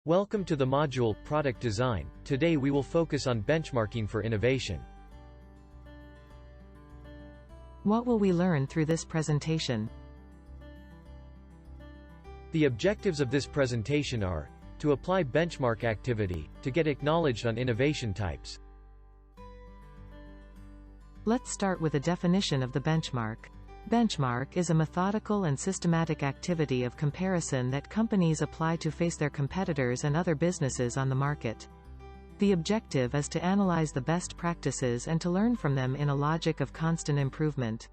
Welcome to the module, Product Design. Today we will focus on benchmarking for innovation. What will we learn through this presentation? The objectives of this presentation are to apply benchmark activity, to get acknowledged on innovation types. Let's start with a definition of the benchmark. Benchmark is a methodical and systematic activity of comparison that companies apply to face their competitors and other businesses on the market. The objective is to analyze the best practices and to learn from them in a logic of constant improvement.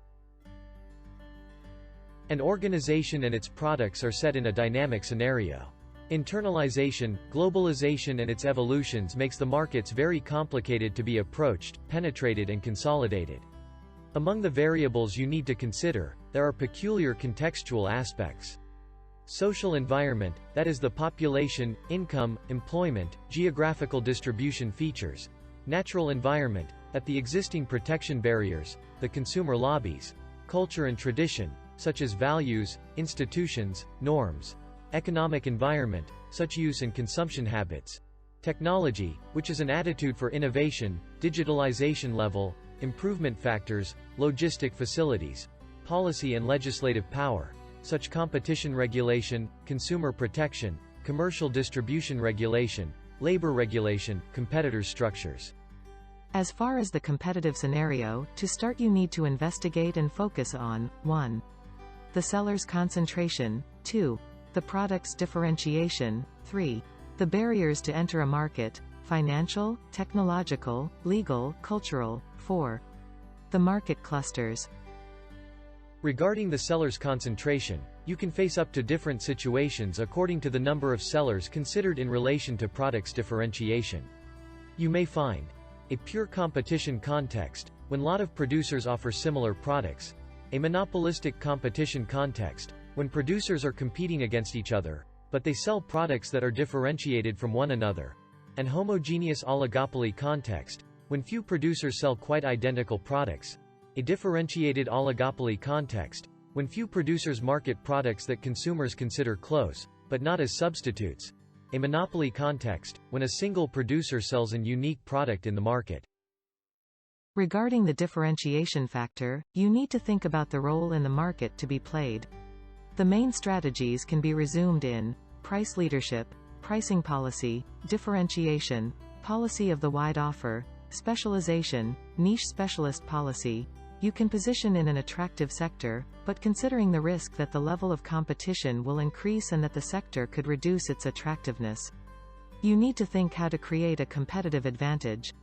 An organization and its products are set in a dynamic scenario. Internalization, globalization and its evolutions makes the markets very complicated to be approached, penetrated and consolidated. Among the variables you need to consider, there are peculiar contextual aspects. Social environment, that is the population, income, employment, geographical distribution features. Natural environment, that the existing protection barriers, the consumer lobbies. Culture and tradition, such as values, institutions, norms. Economic environment, such use and consumption habits. Technology, which is an attitude for innovation, digitalization level, improvement factors, logistic facilities. Policy and legislative power, such competition regulation, consumer protection, commercial distribution regulation, labor regulation, competitors' structures. As far as the competitive scenario, to start you need to investigate and focus on 1. The seller's concentration, 2. The product's differentiation, 3. The barriers to enter a market, financial, technological, legal, cultural, 4. The market clusters. Regarding the seller's concentration, you can face up to different situations according to the number of sellers considered in relation to product's differentiation. You may find a pure competition context, when lot of producers offer similar products, a monopolistic competition context, when producers are competing against each other, but they sell products that are differentiated from one another, and homogeneous oligopoly context, when few producers sell quite identical products, a differentiated oligopoly context, when few producers market products that consumers consider close, but not as substitutes, a monopoly context, when a single producer sells an unique product in the market. Regarding the differentiation factor, you need to think about the role in the market to be played. The main strategies can be resumed in price leadership, pricing policy, differentiation, policy of the wide offer, specialization, niche specialist policy. You can position in an attractive sector, but considering the risk that the level of competition will increase and that the sector could reduce its attractiveness. You need to think how to create a competitive advantage.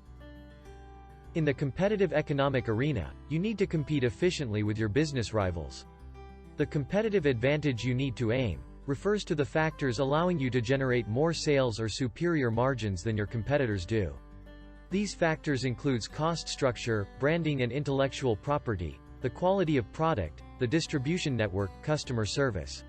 In the competitive economic arena, you need to compete efficiently with your business rivals. The competitive advantage you need to aim refers to the factors allowing you to generate more sales or superior margins than your competitors do. These factors includes cost structure, branding and intellectual property, the quality of product, the distribution network, customer service.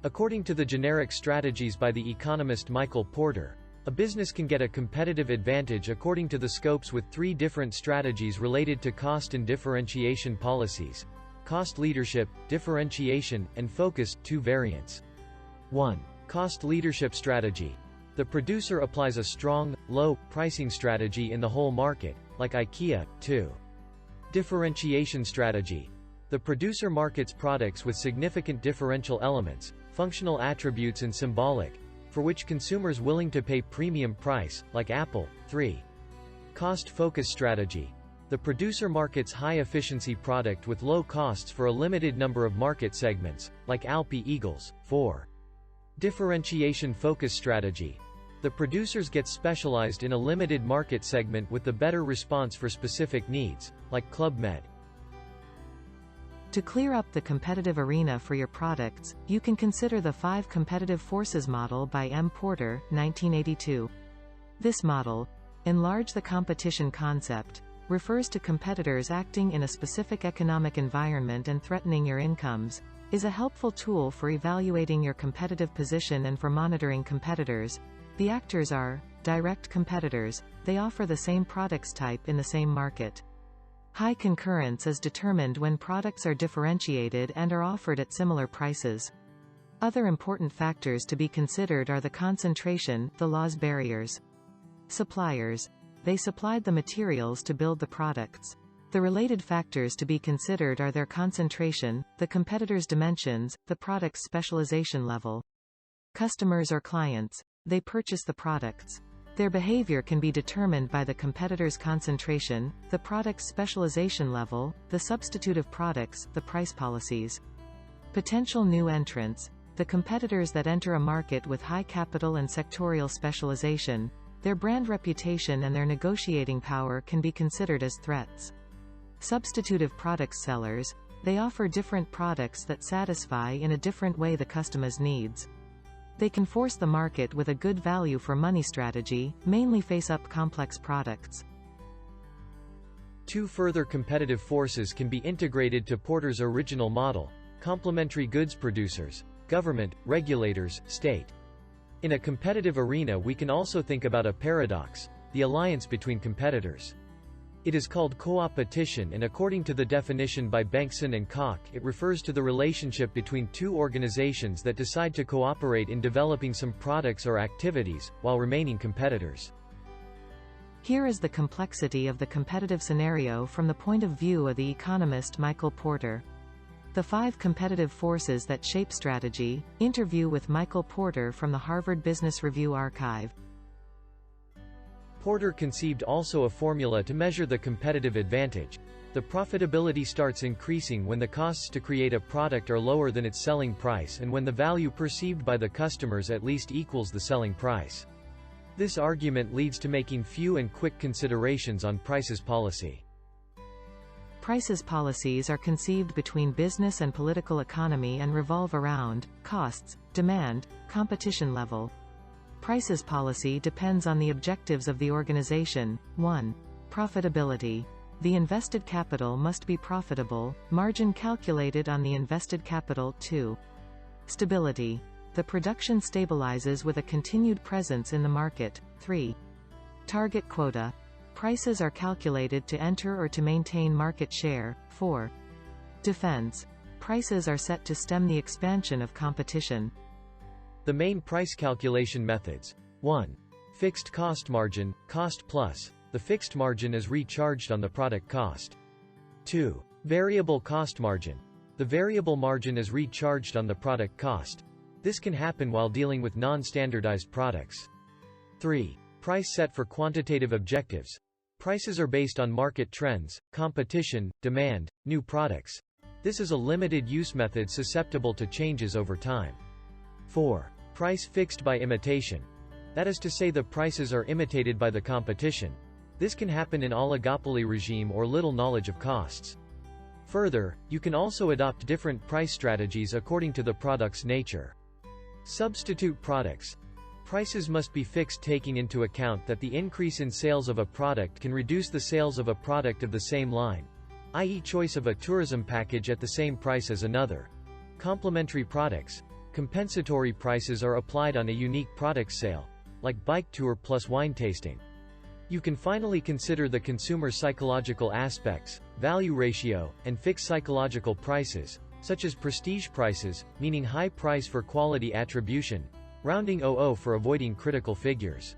According to the generic strategies by the economist Michael Porter, a business can get a competitive advantage according to the scopes with 3 different strategies related to cost and differentiation policies. Cost leadership, differentiation, and focus, 2 variants. 1. Cost leadership strategy. The producer applies a strong, low, pricing strategy in the whole market, like IKEA. 2. Differentiation strategy. The producer markets products with significant differential elements, functional attributes and symbolic, for which consumers willing to pay premium price, like Apple. 3. Cost focus strategy. The producer markets high-efficiency product with low costs for a limited number of market segments, like Alpi Eagles. 4. Differentiation focus strategy. The producers get specialized in a limited market segment with the better response for specific needs, like Club Med. To clear up the competitive arena for your products, you can consider the 5 competitive forces model by M. Porter, 1982. This model, enlarge the competition concept, refers to competitors acting in a specific economic environment and threatening your incomes, is a helpful tool for evaluating your competitive position and for monitoring competitors. The actors are direct competitors. They offer the same products type in the same market. High concurrence is determined when products are differentiated and are offered at similar prices. Other important factors to be considered are the concentration, the loss barriers. Suppliers. They supplied the materials to build the products. The related factors to be considered are their concentration, the competitor's dimensions, the product's specialization level. Customers or clients. They purchase the products. Their behavior can be determined by the competitor's concentration, the product's specialization level, the substitute of products, the price policies. Potential new entrants. The competitors that enter a market with high capital and sectorial specialization. Their brand reputation and their negotiating power can be considered as threats. Substitutive products sellers. They offer different products that satisfy in a different way the customer's needs. They can force the market with a good value for money strategy, mainly face up complex products. Two further competitive forces can be integrated to Porter's original model: complementary goods producers, government, regulators, state. In a competitive arena, we can also think about a paradox, the alliance between competitors. It is called co-opetition, and according to the definition by Bengtson and Koch, it refers to the relationship between two organizations that decide to cooperate in developing some products or activities, while remaining competitors. Here is the complexity of the competitive scenario from the point of view of the economist Michael Porter. The 5 competitive forces that shape strategy. Interview with Michael Porter from the Harvard Business Review archive. Porter conceived also a formula to measure the competitive advantage. The profitability starts increasing when the costs to create a product are lower than its selling price and when the value perceived by the customers at least equals the selling price. This argument leads to making few and quick considerations on prices policy. Prices policies are conceived between business and political economy and revolve around costs, demand, competition level. Prices policy depends on the objectives of the organization. 1. Profitability. The invested capital must be profitable, margin calculated on the invested capital. 2. Stability. The production stabilizes with a continued presence in the market. 3. Target quota. Prices are calculated to enter or to maintain market share. 4. Defense. Prices are set to stem the expansion of competition. The main price calculation methods. 1. Fixed cost margin, cost plus. The fixed margin is recharged on the product cost. 2. Variable cost margin. The variable margin is recharged on the product cost. This can happen while dealing with non-standardized products. 3. Price set for quantitative objectives. Prices are based on market trends, competition, demand, new products. This is a limited use method susceptible to changes over time. 4. Price fixed by imitation. That is to say, the prices are imitated by the competition. This can happen in oligopoly regime or little knowledge of costs. Further, you can also adopt different price strategies according to the product's nature. Substitute products. Prices must be fixed taking into account that the increase in sales of a product can reduce the sales of a product of the same line, i.e. choice of a tourism package at the same price as another. Complementary products. Compensatory prices are applied on a unique product sale, like bike tour plus wine tasting. You can finally consider the consumer psychological aspects, value ratio, and fixed psychological prices, such as prestige prices, meaning high price for quality attribution, rounding 00 for avoiding critical figures.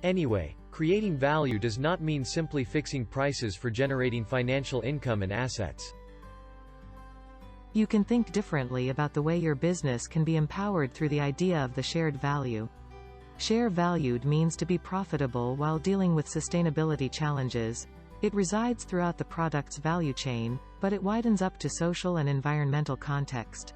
Anyway, creating value does not mean simply fixing prices for generating financial income and assets. You can think differently about the way your business can be empowered through the idea of the shared value. Share valued means to be profitable while dealing with sustainability challenges. It resides throughout the product's value chain, but it widens up to social and environmental context.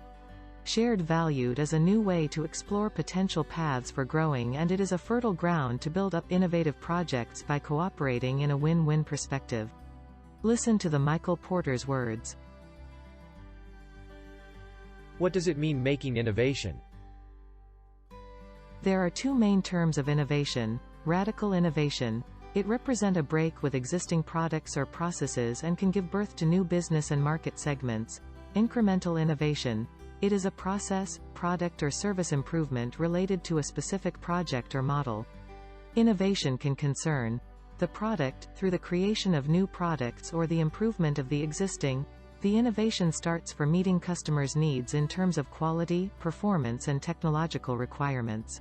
Shared valued is a new way to explore potential paths for growing, and it is a fertile ground to build up innovative projects by cooperating in a win-win perspective. Listen to the Michael Porter's words. What does it mean making innovation? There are 2 main terms of innovation. Radical innovation. It represents a break with existing products or processes and can give birth to new business and market segments. Incremental innovation. It is a process, product or service improvement related to a specific project or model. Innovation can concern the product, through the creation of new products or the improvement of the existing. the innovation starts for meeting customers' needs in terms of quality, performance and technological requirements.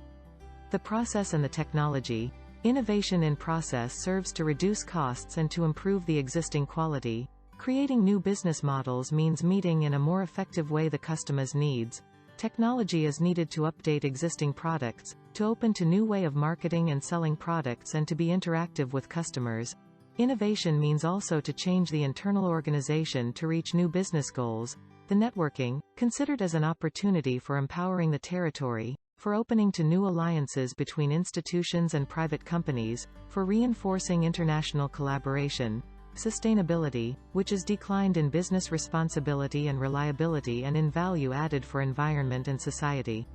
The process and the technology. Innovation in process serves to reduce costs and to improve the existing quality. Creating new business models means meeting in a more effective way the customer's needs. Technology is needed to update existing products, to open to new way of marketing and selling products and to be interactive with customers. Innovation means also to change the internal organization to reach new business goals. The networking, considered as an opportunity for empowering the territory, for opening to new alliances between institutions and private companies, for reinforcing international collaboration. Sustainability, which is declined in business responsibility and reliability and in value added for environment and society.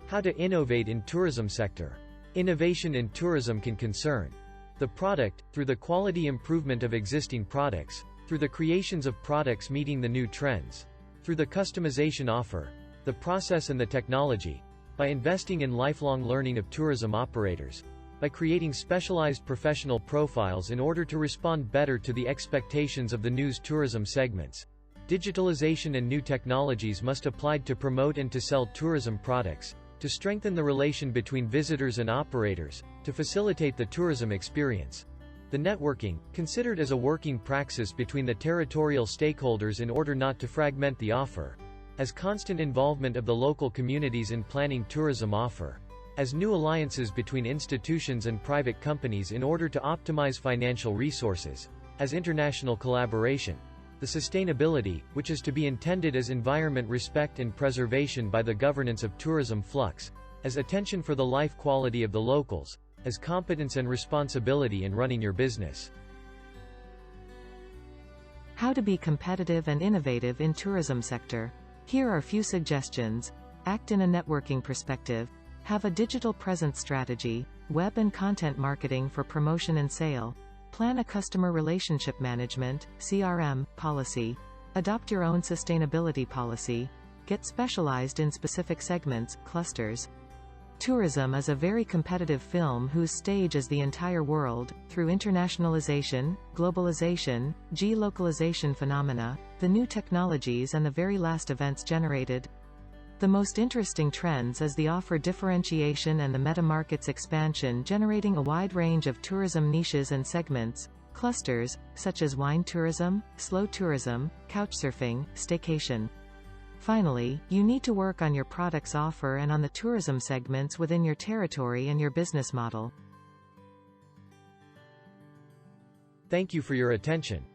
How to innovate in tourism sector. Innovation in tourism can concern the product, through the quality improvement of existing products, through the creations of products meeting the new trends, through the customization offer, the process and the technology, by investing in lifelong learning of tourism operators, by creating specialized professional profiles in order to respond better to the expectations of the news tourism segments. Digitalization and new technologies must applied to promote and to sell tourism products, to strengthen the relation between visitors and operators, to facilitate the tourism experience. The networking, considered as a working praxis between the territorial stakeholders in order not to fragment the offer, as constant involvement of the local communities in planning tourism offer, as new alliances between institutions and private companies in order to optimize financial resources, as international collaboration. The sustainability, which is to be intended as environment respect and preservation by the governance of tourism flux, as attention for the life quality of the locals, as competence and responsibility in running your business. How to be competitive and innovative in tourism sector. Here are a few suggestions. Act in a networking perspective. Have a digital presence strategy, web and content marketing for promotion and sale. Plan a customer relationship management, CRM, policy. Adopt your own sustainability policy. Get specialized in specific segments, clusters. Tourism is a very competitive film whose stage is the entire world, through internationalization, globalization, geolocalization phenomena, the new technologies and the very last events generated. The most interesting trends is the offer differentiation and the meta-markets expansion, generating a wide range of tourism niches and segments, clusters, such as wine tourism, slow tourism, couchsurfing, staycation. Finally, you need to work on your product's offer and on the tourism segments within your territory and your business model. Thank you for your attention.